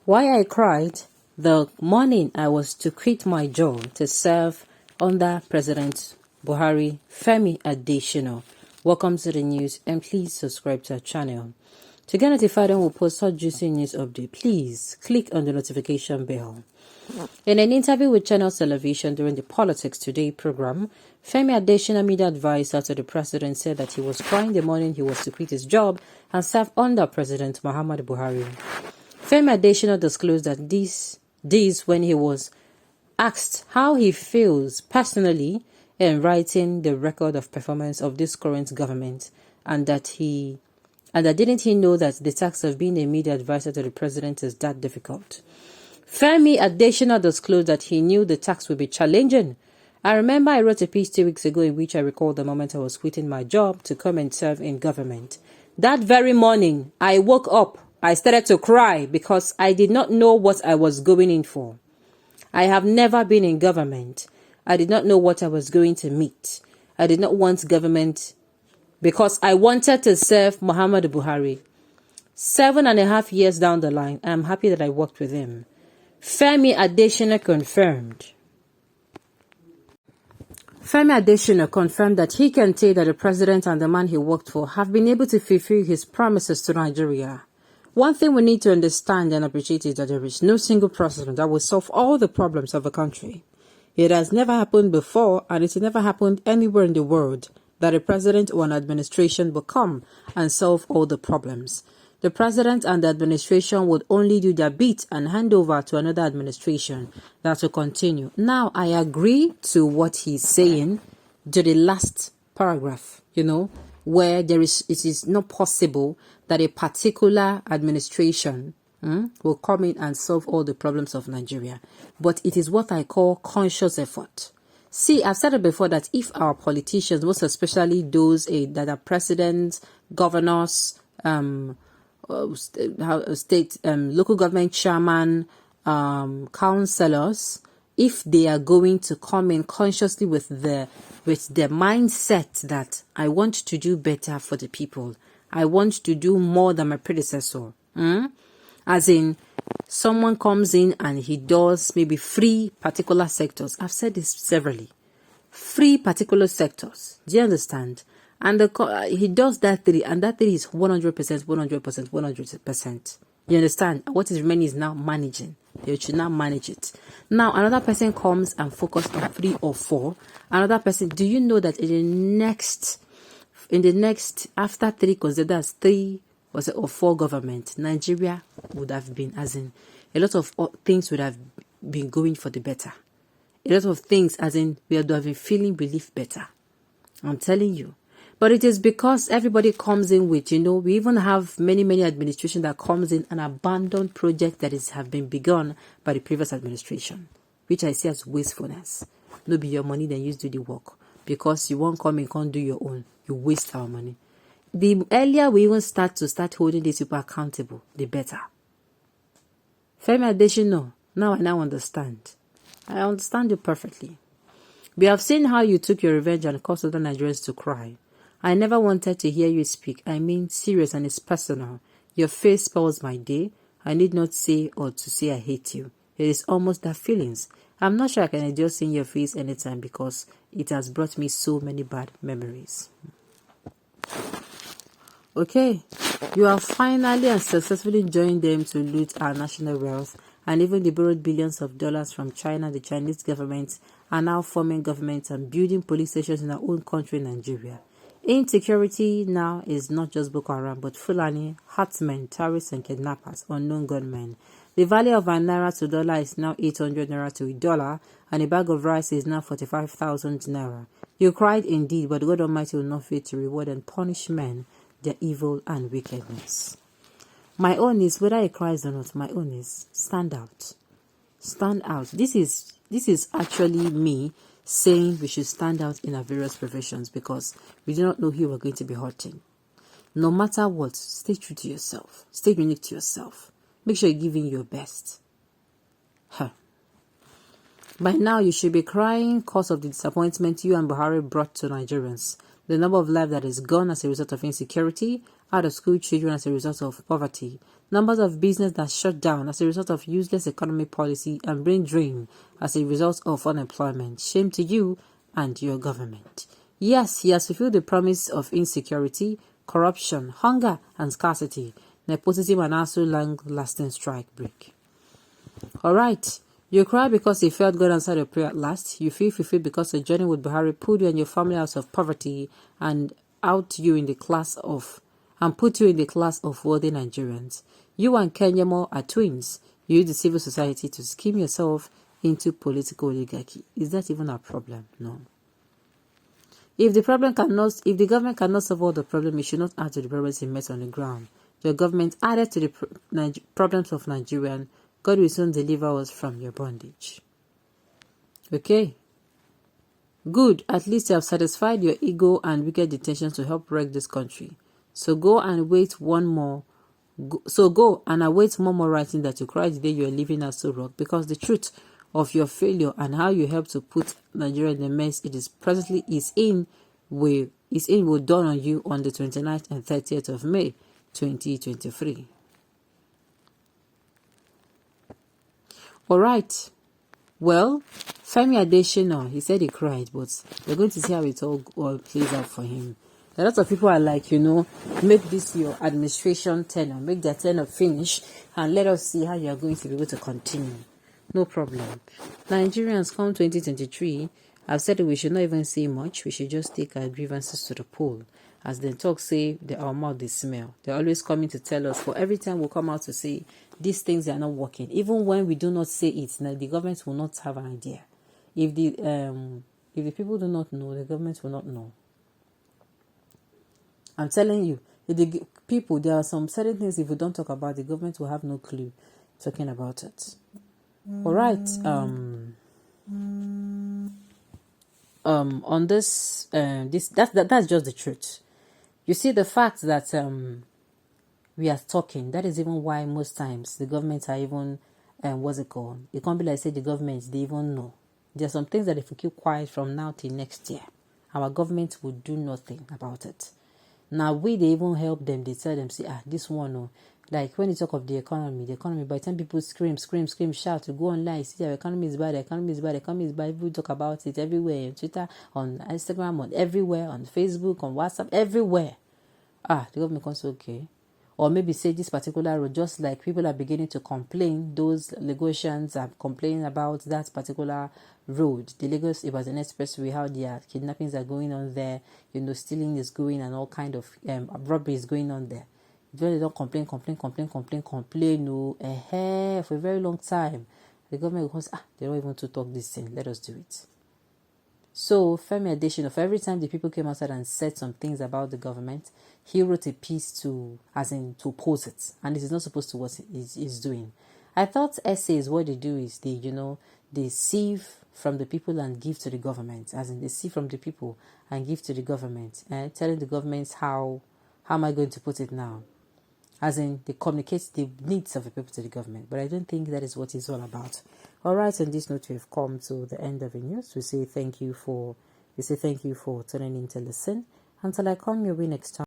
Why I cried the morning I was to quit my job to serve under President Buhari. Femi Adesina. Welcome to the news and please subscribe to our channel. To get notified when we post such juicy news update, please click on the notification bell. In an interview with Channel Television during the Politics Today program, Femi Adesina, media advisor to the president, said that he was crying the morning he was to quit his job and serve under President Muhammadu Buhari. Femi Adesina disclosed that this when he was asked how he feels personally in writing the record of performance of this current government, and that didn't he know that the task of being a media advisor to the president is that difficult. Femi Adesina disclosed that he knew the task would be challenging. I remember I wrote a piece 2 weeks ago in which I recalled the moment I was quitting my job to come and serve in government. That very morning, I woke up. I started to cry because I did not know what I was going in for. I have never been in government. I did not know what I was going to meet. I did not want government because I wanted to serve Muhammadu Buhari. 7.5 years down the line, I am happy that I worked with him. Femi Adesina confirmed. Femi Adesina confirmed that he can say that the president and the man he worked for have been able to fulfill his promises to Nigeria. One thing we need to understand and appreciate is that there is no single president that will solve all the problems of a country. It has never happened before, and it has never happened anywhere in the world that a president or an administration will come and solve all the problems. The president and the administration would only do their bit and hand over to another administration that will continue. Now, I agree to what he's saying to the last paragraph, where it is not possible that a particular administration will come in and solve all the problems of Nigeria. But it is what I call conscious effort. See, I've said it before that if our politicians, most especially those that are presidents, governors, state, local government chairman, councillors, if they are going to come in consciously with the mindset that I want to do better for the people, I want to do more than my predecessor. As in, someone comes in and he does maybe 3 particular sectors. I've said this severally. 3 particular sectors. Do you understand? And he does that 3, and that 3 is 100%, 100%, 100%. You understand? And what is remaining is now managing. You should now manage it. Now, another person comes and focuses on 3 or 4. Another person, do you know that in the next, after 3, consider that's 3 or 4 government, Nigeria would have been, as in, a lot of things would have been going for the better. A lot of things, as in, we would have been feeling relief better. I'm telling you. But it is because everybody comes in with, we even have many administration that comes in and abandon projects that have been begun by the previous administration, which I see as wastefulness. No be your money, then you do the work. Because you won't come and can't do your own. You waste our money. The earlier we even start holding these people accountable, the better. Femi Adesina, now I understand. I understand you perfectly. We have seen how you took your revenge and caused other Nigerians to cry. I never wanted to hear you speak. I mean, serious, and it's personal. Your face spoils my day. I need not say or to say I hate you. It is almost that feelings. I'm not sure I can endure seeing your face anytime because it has brought me so many bad memories. Okay, you have finally and successfully joined them to loot our national wealth, and even they borrowed billions of dollars from China. The Chinese government are now forming governments and building police stations in our own country, Nigeria. Insecurity now is not just Boko Haram, but Fulani, herdsmen, terrorists, and kidnappers, unknown gunmen. The value of our naira to dollar is now 800 naira to $1, and a bag of rice is now 45,000 naira. You cried indeed, but God Almighty will not fail to reward and punish men their evil and wickedness. My own is, whether I cry or not, my own is stand out. Stand out. This is actually me saying we should stand out in our various professions because we do not know who we're going to be hurting. No matter what, stay true to yourself. Stay unique to yourself. Make sure you're giving your best. By now, you should be crying because of the disappointment you and Buhari brought to Nigerians. the number of lives that is gone as a result of insecurity, out of school children as a result of poverty, numbers of business that shut down as a result of useless economic policy and brain drain as a result of unemployment. Shame to you and your government. Yes, he has fulfilled the promise of insecurity, corruption, hunger, and scarcity, nepotism, and also long-lasting strike break. Alright, you cry because you felt God answered your prayer at last. You feel fulfilled because the journey with Buhari pulled you and your family out of poverty and put you in the class of worthy Nigerians. You and Kenyamo are twins. You use the civil society to scheme yourself into political oligarchy. Is that even a problem? No. If the government cannot solve all the problems, it should not add to the problems it met on the ground. Your government added to the problems of Nigerian. God will soon deliver us from your bondage. Okay. Good. At least you have satisfied your ego and wicked intentions to help wreck this country. So go and await more writing that you cry the day you are leaving us so rock, because the truth of your failure and how you help to put Nigeria in the mess it is presently will dawn on you on the 29th and 30th of May 2023. Alright. Well, Femi Adesina, he said he cried, but we're going to see how it all plays out for him. A lot of people are like, make this your administration tenure, make their tenure finish, and let us see how you are going to be able to continue. No problem. Nigerians come 2023, I've said that we should not even say much. We should just take our grievances to the poll. As the talk say, our mouth they smell. They're always coming to tell us. For every time we come out to say these things are not working, even when we do not say it, now the government will not have an idea. If the people do not know, the government will not know. I'm telling you, there are some certain things if we don't talk about, the government will have no clue talking about it. All right. On this, that's just the truth. You see, the fact that we are talking, that is even why most times the government are even what's it called? It can't be like say the government they even know. There are some things that if we keep quiet from now till next year, our government will do nothing about it. Now they even help them. They tell them, see, this one, like when you talk of the economy, by the time people scream, shout, to go online, see, our economy is bad, people talk about it everywhere, on Twitter, on Instagram, on everywhere, on Facebook, on WhatsApp, everywhere. The government comes, okay. Or maybe say this particular road, just like people are beginning to complain, those Lagosians are complaining about that particular road. The Lagos Ibadan Expressway, how their kidnappings are going on there, stealing is going and all kind of robbery is going on there. They don't complain, for a very long time. The government goes, they don't even to talk this thing, let us do it. So, Femi Adesina, for every time the people came outside and said some things about the government, he wrote a piece to oppose it. And this is not supposed to what he's doing. I thought essays, what they do is they sieve from the people and give to the government. As in, they sieve from the people and give to the government. Telling the government how am I going to put it now? As in, they communicate the needs of the people to the government. But I don't think that is what it's all about. All right, on this note, we've come to the end of the news. We say thank you for tuning in to listen. Until I come your way next time.